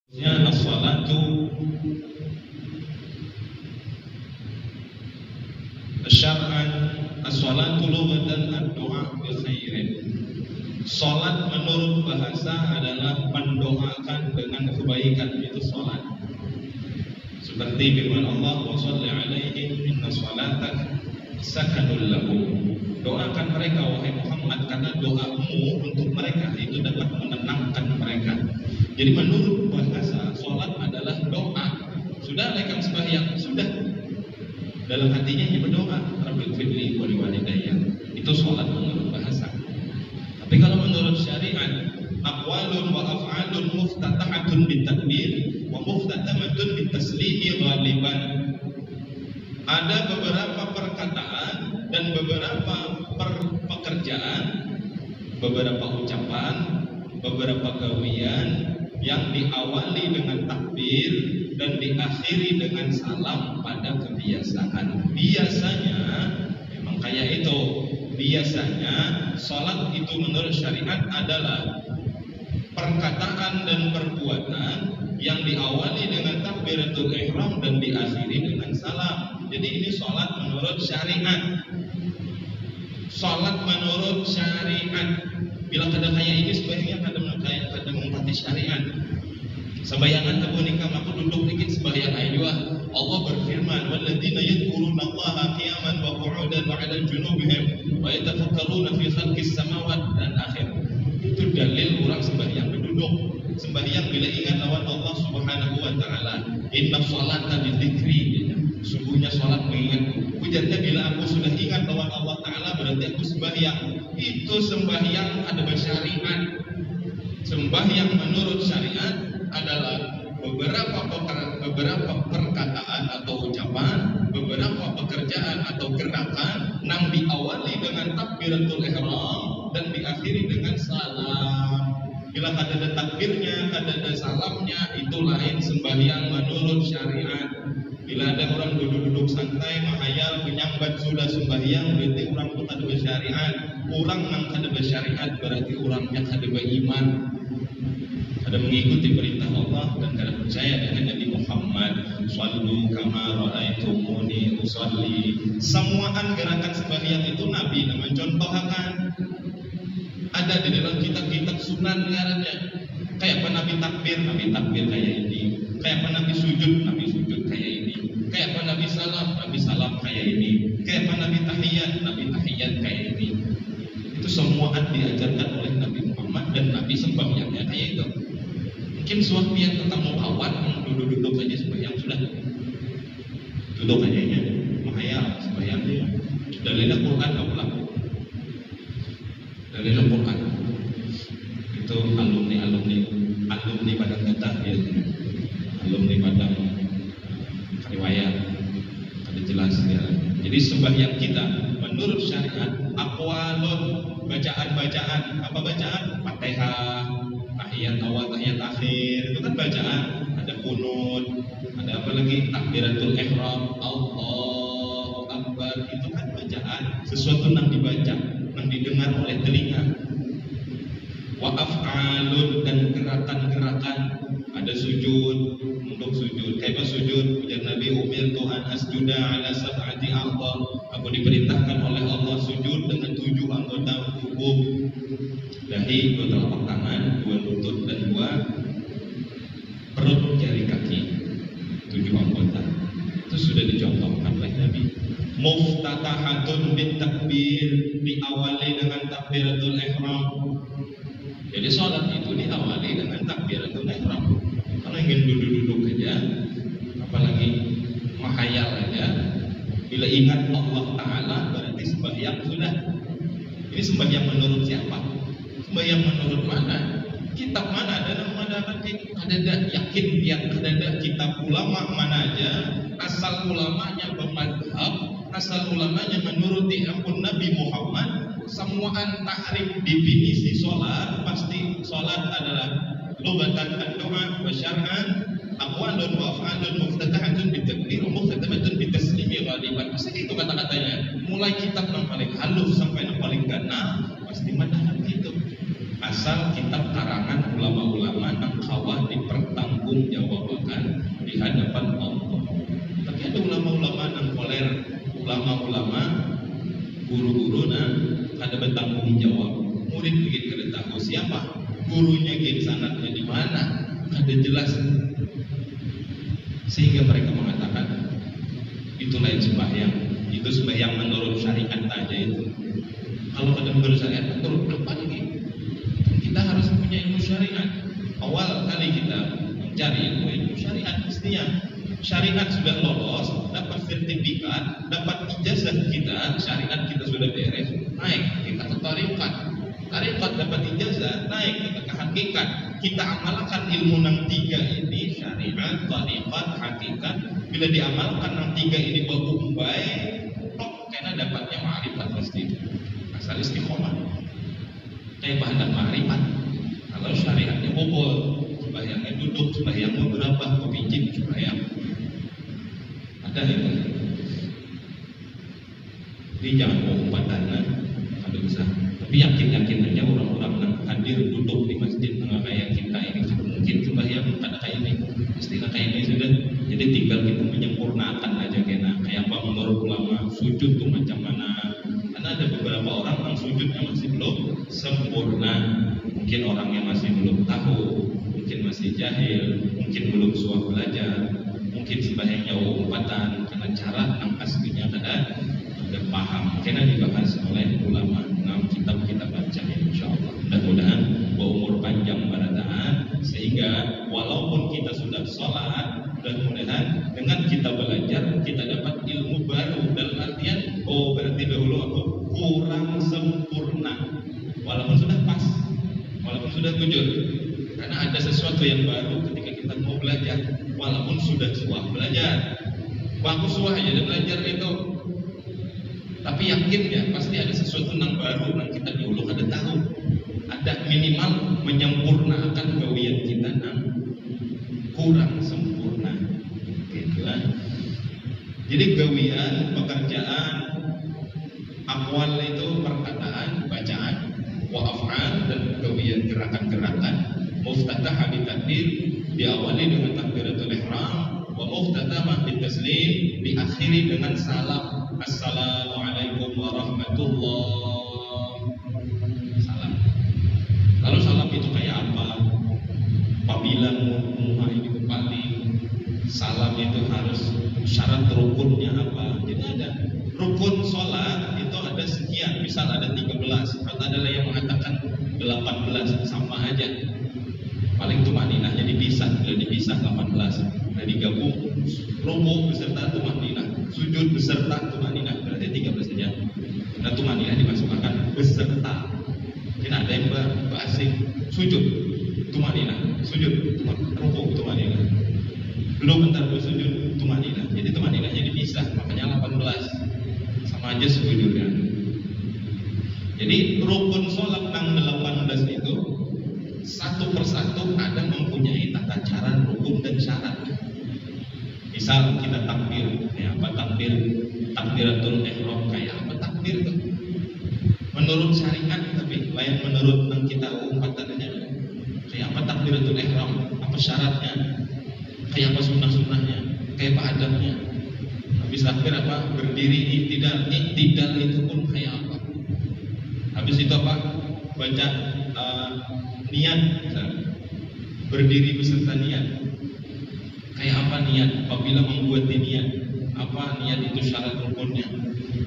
Ya, as-salatu syar'an, as-salatu lughatan ad-du'a bi khairin. Salat menurut bahasa adalah mendoakan dengan kebaikan, itu salat. Seperti firman Allah, wa shalli 'alaihim inna salatak sakanul lahum. Doakan mereka wahai Muhammad, karena doamu untuk mereka itu dapat menenangkan mereka. Jadi menurut bahasa salat adalah doa. Sudah lekang sembahyang, sudah dalam hatinya dia berdoa, Rabbighfirli wa liwalidayya. Itu salat menurut bahasa. Tapi kalau menurut syariat, aqwalun wa af'alun muftatahatun bitakbir wa muftatamatun bitaslimi ghaliban. Ada beberapa perkataan dan beberapa pekerjaan, beberapa ucapan, beberapa gawian yang diawali dengan takbir dan diakhiri dengan salam pada kebiasaan. Biasanya memang kayak itu. Biasanya salat itu menurut syariat adalah perkataan dan perbuatan yang diawali dengan takbiratul ihram dan diakhiri dengan salam. Jadi ini salat menurut syariat. Salat menurut syariat. Bila kada kayak ini sebaiknya kada mengikuti syariat. Sembayangan tabu nikah aku duduk dikit sembahyang ayuah. Allah berfirman, walladzina yadhkuruna Allaha qiyaman wa qu'udan wa 'ala junubihim wa yatafakkaruna fi khalqis samawati dan akhir. Itu dalil orang sembahyang duduk. Sembahyang bila ingat lawan Allah Subhanahu wa taala. Inna sholata bidzikri. Sungguhnya salat mengingatku. Ujarnya bila aku sudah ingat lawan Allah taala berarti aku sembahyang. Itu sembahyang ada bersyariat. Sembahyang menurut syariat adalah beberapa perkataan atau ucapan, beberapa pekerjaan atau gerakan yang diawali dengan takbiratul ihram dan diakhiri dengan salam. Bila ada takbirnya, ada salamnya, itu lain sembahyang menurut syariat. Bila ada orang duduk-duduk santai, menghayal, menyambat sudah sembahyang, berarti orang itu kada bersyariat. Orang yang kada bersyariat berarti orangnya kada beriman, kada mengikuti perintah Allah dan kada percaya dengan Nabi Muhammad. Shallu kama ra'aitumuni usolli. Semuaan gerakan sembahyang itu Nabi yang mencontohkan. Ada di dalam kitab-kitab sunan ngarannya. Kayak apa Nabi takbir kayak ini. Kayak apa Nabi sujud kayak ini. Kayak apa Nabi salam kayak ini. Kayak apa Nabi tahiyat kayak ini. Itu semuaan diajarkan oleh Nabi Muhammad dan Nabi sembahyangnya kayak itu. Mungkin suatu yang ketemu kawan yang duduk-duduk saja sembahyang sudah. Duduk aja nya, menghayal sembahyangnya. Dalilnya Quran enggak berlaku. Dalilnya Quran. Itu alumni Padang Gata ya. Alumni Padang riwayat ada jelas ya. Jadi sembahyang kita menurut syariat aqwalun, bacaan-bacaan. Apa bacaan? Fatihah, tahiyat awal, tahiyat akhir. Itu kan bacaan. Ada qunut, ada apa lagi? Takbiratul ihram, Allahu akbar. Itu kan bacaan. Sesuatu yang dibaca, yang didengar oleh telinga. Wa af'alun, dan gerakan-gerakan. Ada sujud, untuk sujud. Kayak sujud, ujar Nabi umirtu an asjuda ala sab'ati a'dha. Aku diperintahkan oleh Allah sujud dengan 7 anggota tubuh. Dahi, 2 telapak tangan, 2 lutut dan 2 perut jari kaki. 7 anggota. Itu sudah dicontohkan oleh Nabi. Muftatahatun bitakbir, diawali dengan takbiratul ihram. Jadi sholat itu diawali dengan takbiratul ihram. Kalau ingin duduk-duduk aja, apalagi menghayal aja, bila ingat Allah Ta'ala berarti sembahyang sudah. Ini sembahyang menurut siapa? Sembahyang menurut mana? Kitab mana? Dalam mana? Ada yakin yang ada kitab ulama mana aja? Asal ulamanya bermadhab, asal ulamanya menuruti ampun Nabi Muhammad. Semuaan takrif definisi sholat, pasti sholat adalah lughatan ad-du'a wa syar'an aqwalun wa af'alun muftatahatun bitakbir wa muftatamatun bitaslimi ghaliban. Pasti itu kata-katanya. Mulai kitab yang paling halus sampai yang paling ganam pasti madhab gitu. Asal kitab karangan ulama-ulama yang kawah dipertanggung bertanggungjawabkan di hadapan Allah. Tapi ada ulama-ulama yang koler, ulama-ulama guru-guru ada bertanggung jawab. Murid bikin kada tahu siapa gurunya, gin sanadnya di mana, ada jelas. Sehingga mereka mengatakan itu lain sembahyang, itu sembahyang menurut syariat aja itu. Kalau kada menurut syariat, menurut apa lagi? Kita harus punya ilmu syariat. Awal kali kita mencari ilmu syariat, mestinya syariat sudah lolos, dapat sertifikat, dapat ijazah kita, syariat kita sudah beres, naik kita ke tarikat, tarikat dapat ijazah, naik kita ke hakikat. Kita amalkan ilmu yang tiga ini, syariat, tarikat, hakikat. Bila diamalkan yang tiga ini berumbai, tok karena dapatnya ma'rifat pasti. Asal istiqomah. Kayak bahan ma'rifat. Kalau syariatnya bobol, sembahyangnya duduk, sembahyangnya berapa, kepijin sembahyang. Ada itu. Jadi jangan bohong padahal ada usah. Tapi yakin aja orang-orang yang hadir duduk di masjid nggak kayak kita ini, mungkin sembahyang kada kayak ini, istilah kayak ini sudah. Jadi tinggal kita menyempurnakan aja kayak apa menurut ulama sujud tuh macam mana. Karena ada beberapa orang yang sujudnya masih belum sempurna. Mungkin orangnya masih belum tahu, mungkin masih jahil, mungkin belum suah belajar, mungkin sembahyangnya umpatan karena cara yang aslinya kada paham. Karena dibahas oleh ulama dalam kitab-kitab baca, insyaallah. Mudah-mudahan berumur panjang barataan, sehingga walaupun kita sudah sholat, mudah-mudahan dengan kita belajar kita dapat ilmu baru. Dalam artian, oh berarti dahulu aku kurang sempurna, walaupun sudah pas, walaupun sudah jujur. Karena ada sesuatu yang baru ketika kita mau belajar, walaupun sudah suah belajar. Bagus suah aja dan belajar itu. Tapi yakin ya, pasti ada sesuatu yang baru yang kita dulu ada tahu. Ada minimal menyempurnakan gawian kita yang kurang sempurna. Gitu kan. Jadi gawian, pekerjaan, akwal itu perkataan, bacaan, wa af'al dan gawian gerakan-gerakan. Muftatah bitakbir, diawali dengan takbiratul ihram, wa muftatah bitaslim, diakhiri dengan salam. Assalamualaikum warahmatullah. Salam. Lalu salam itu kayak apa? Apabila muha ini kembali, salam itu harus syarat rukunnya apa? Jadi ada rukun sholat itu ada sekian. Misal ada 13, ada yang mengatakan 18, sama aja. Paling tumaninahnya dipisah, bila dipisah 18, bila digabung rukuk beserta tumaninah, sujud beserta tumaninah, berarti 13 saja. Dan tumaninah dimasukkan beserta. Mungkin ada yang berasing sujud tumaninah, sujud rukuk tumaninah, belum bentar bersujud tumaninah. Jadi tumaninahnya dipisah, makanya 18, sama aja sujudnya. Jadi rukun sholat yang 18 itu satu persatu ada mempunyai tata cara, rukun dan syarat. Misal kita takbir, kayak apa takbir? Takbiratul ihram kayak apa takbir tuh? Menurut syariat, tapi lain menurut yang kita umpatannya. Kayak apa takbiratul ihram? Apa syaratnya? Kayak apa sunnah-sunnahnya? Kayak apa adabnya? Habis takbir apa? Berdiri iktidal. Iktidal itu pun kayak apa? Habis itu apa? Baca niat, berdiri beserta niat. Kayak apa niat? Apabila membuat niat, apa niat itu syarat rukunnya?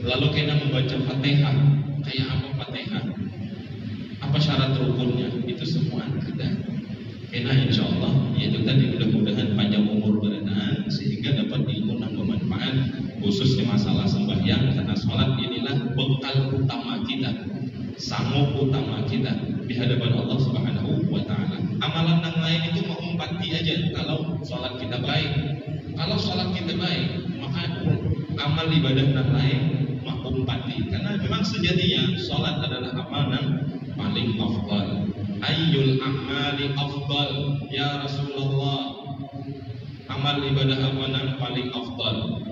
Lalu kena membaca Fatihah, kayak apa Fatihah? Apa syarat rukunnya? Itu semua ada. Kena insyaallah, yaitu tadi mudah-mudahan panjang umur berataan sehingga dapat ilmu yang bermanfaat, khususnya masalah sembahyang, karena sholat inilah bekal utama kita, sanggup utama kita di hadapan Allah Subhanahu wa Ta'ala. Amalan yang lain itu mengumpati aja kalau sholat kita baik. Kalau sholat kita baik, maka amal ibadah yang lain mengumpati. Karena memang sejatinya sholat adalah amal yang paling afdal. Ayyul a'mali afdal ya Rasulullah. Amal ibadah apa yang paling afdal?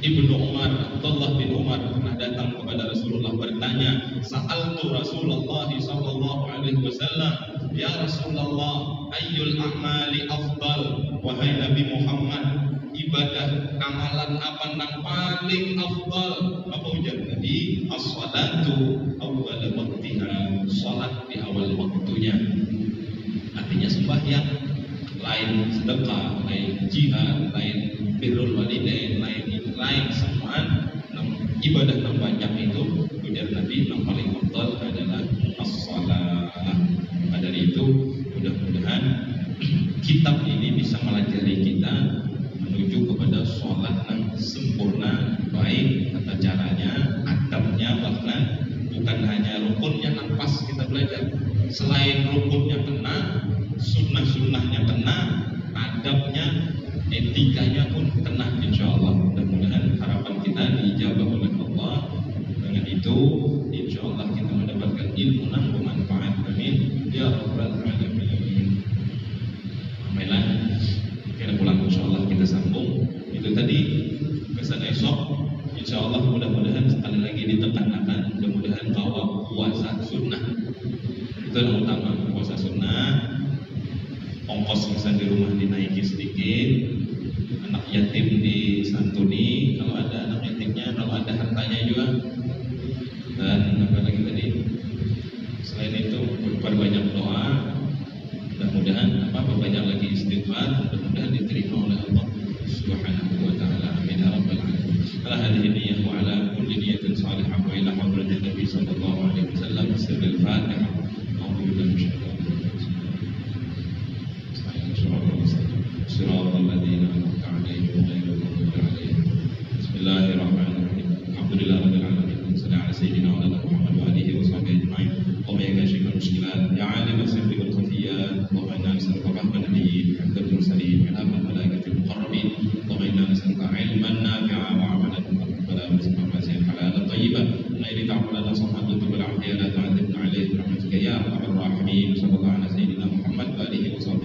Ibnu Umar, Abdullah bin Umar pernah datang kepada Rasulullah bertanya, "Sa'altu Rasulullah sallallahu alaihi wasallam, Ya Rasulullah, ayyul a'mali afdal? Wahai Nabi Muhammad, ibadah amalan apa yang paling afdal? Apa ujar Nabi? As-salatu awwal waqtiha, salat di awal waktunya. Artinya sembahyang, lain sedekah, lain jihad, lain birrul walidain, lain semua ibadah yang banyak itu ujar Nabi yang paling afdal adalah as-salah. Dari itu mudah-mudahan kitab ini bisa melajari kita menuju kepada sholat yang sempurna, baik tata caranya, adabnya, bahkan bukan hanya rukunnya yang pas kita belajar, selain rukunnya kena, sunnah-sunnahnya kena, adabnya, etikanya pun kena, insya Allah. Mudah-mudahan harapan kita dijawab oleh Allah. Dengan itu insya Allah kita mendapatkan ilmu yang bermanfaat. Amin ya rabbal alamin. Alhamdulillah, kita pulang insya Allah, kita sambung. Itu tadi pesan esok. Insya Allah mudah-mudahan sekali lagi ditekankan, mudah-mudahan bawa puasa sunnah. Itu yang utama, puasa sunnah. Ongkos bisa di rumah dinaiki sedikit, anak yatim disantuni kalau ada anak yatimnya, kalau ada hartanya juga. Dan apa lagi tadi? Selain itu berbanyak doa, mudah-mudahan banyak lagi istighfar, mudah-mudahan diterima oleh Allah Subhanahu wa taala. Amin ya rabbal alamin. Ala hadhihi niyyah wa ala kulli niyyatin salihah wa ila hadratin Nabi sallallahu alaihi wasallam sirrul Fatihah. A'udzu billahi minasyaitonir rajim. Shiratal ladzina an'amta 'alaihim ghairil maghdubi 'alaihim. Bismillahirrahmanirrahim. Alhamdulillahirabbil alamin. Sallallahu ala sayyidina wa ala Muhammad wa alihi wa sahbihi ajma'in. Allahumma ya kashifal mushkilat, ya 'alimas sirri wal khafiyat. Allahumma inna nas'aluka rahmatan nabiyyin, hamdal mursalin, ilhamal malaikatil muqarrabin. Allahumma inna nas'aluka 'ilman nafi'an wa 'amalan mutaqabbalan wa rizqan wasi'an halalan thayyiban. Ghairi ta'amulana sahhatan bil 'afiyati la ta'adzibna 'alaihi bi rahmatika ya arhamar rahimin. Sallallahu ala sayyidina Muhammad wa alihi wa sahbihi